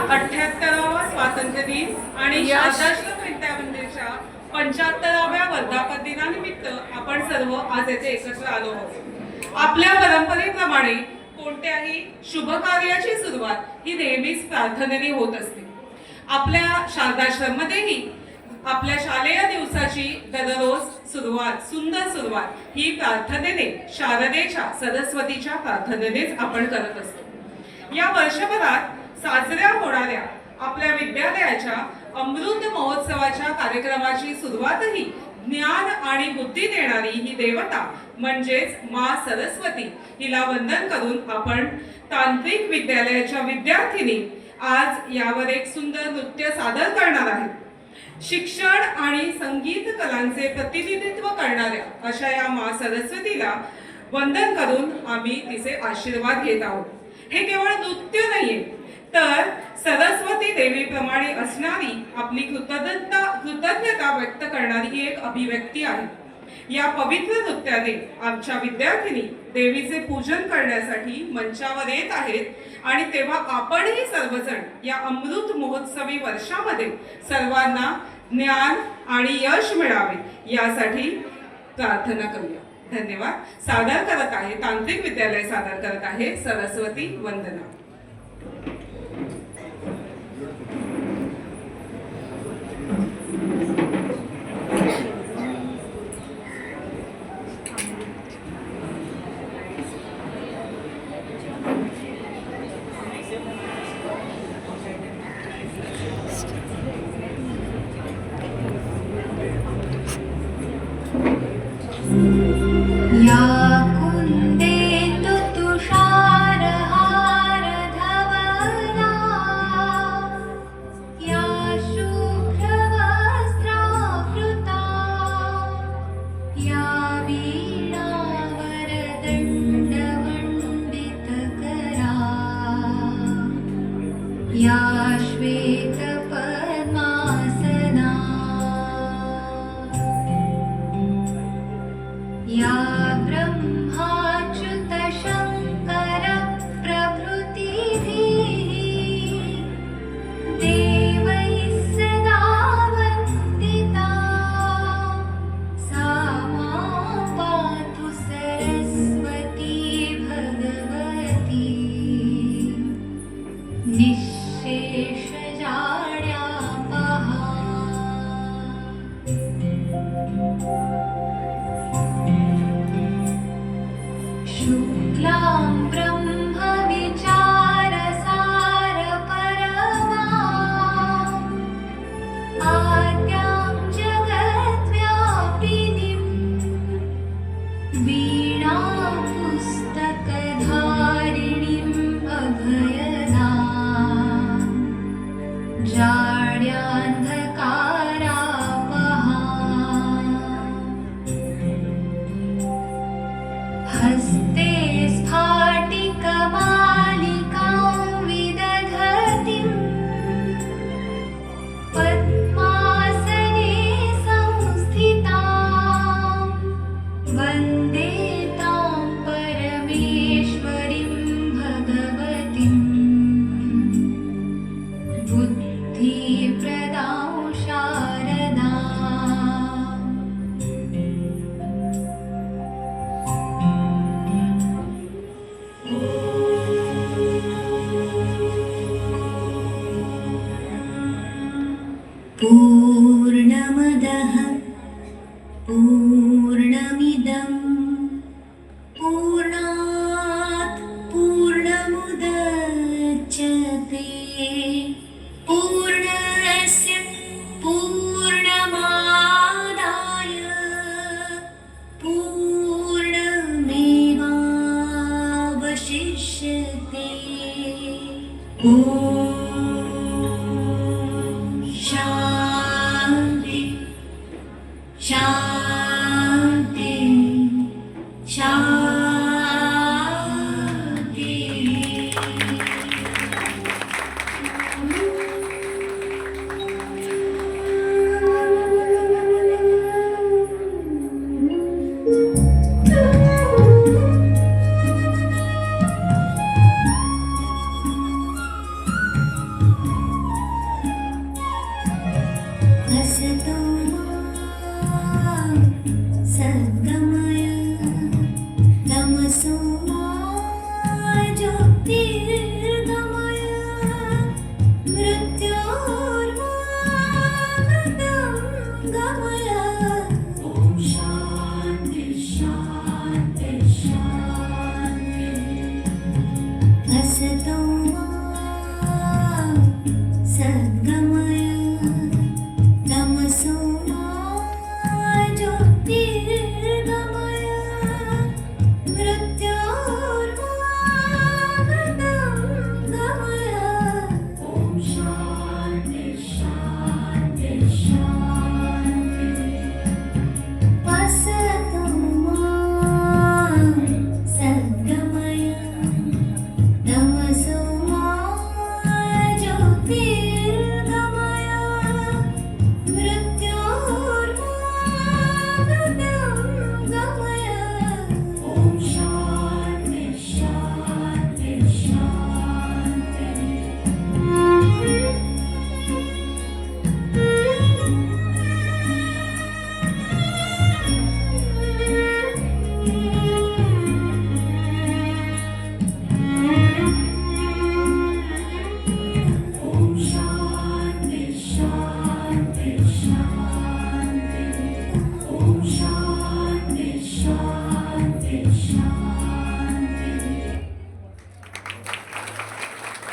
78वा स्वातंत्र्य दिन आणि शारदाश्रम विद्या मंदिरच्या 75व्या वर्धापन दिनानिमित्त आपण सर्व आज येथे एकत्र आलो आहोत। आपल्या परंपरेप्रमाणे कोणत्याही शुभ कार्याची सुरुवात ही नेहमीच प्रार्थनेने होत असते। आपल्या शारदाश्रम मध्येही आपल्या शालेय दिवसाची दररोज सुंदर सुरुवात ही प्रार्थनेने, शारदेच्या, सरस्वतीच्या प्रार्थनेनेच आपण करत असतो। या वर्षभरात साजऱ्या होणाऱ्या आपल्या विद्यालयाच्या अमृत महोत्सवाच्या कार्यक्रमाची सुरुवातही ज्ञान आणि बुद्धी देणारी ही देवता म्हणजेच माँ सरस्वती हिला वंदन करून आपण तांत्रिक विद्यालयाच्या विद्यार्थिनी आज यावर एक सुंदर नृत्य सादर करणार आहेत। शिक्षण आणि संगीत कलांचे प्रतिनिधित्व करणाऱ्या अशा या माँ सरस्वतीला वंदन करून आम्ही तिचे आशीर्वाद घेत आहोत। हे केवळ नृत्य नाहीये, तर सरस्वती देवीप्रमाणे असणारी आपली कृतज्ञता व्यक्त करणारी एक अभिव्यक्ती आहे। या पवित्र नृत्याने आमच्या विद्यार्थिनी देवीचे पूजन करण्यासाठी मंचावर येत आहेत आणि तेव्हा आपणही सर्वजण या अमृत महोत्सवी वर्षामध्ये सर्वांना ज्ञान आणि यश मिळावे यासाठी प्रार्थना करूया। धन्यवाद। सादर करत आहे तांत्रिक विद्यालय सादर करत आहे सरस्वती वंदना। या श्वेत पद्मासना या ब्रह्माच्युत शंकर प्रभृतिभिः देवैः सदा वन्दिता सा मां पातु सरस्वती भगवती शुक्लां ब्रह्म विचार सार परमा आद्यां जगद्व्यापिनीं वीणा पुस्तकधारिणीं अभयदां हस्ते स्फाटिकमालिकां विदधतीं पद्मासने संस्थितां वन्दे तां परमेश्वरीं भगवतीं बुद्धिप्रदां शारदाम्। पूर्णमदः पूर्णमिदं पूर्णात् पूर्णमुदच्यते पूर्णस्य पूर्णमादाय पूर्णमेवावशिष्यते।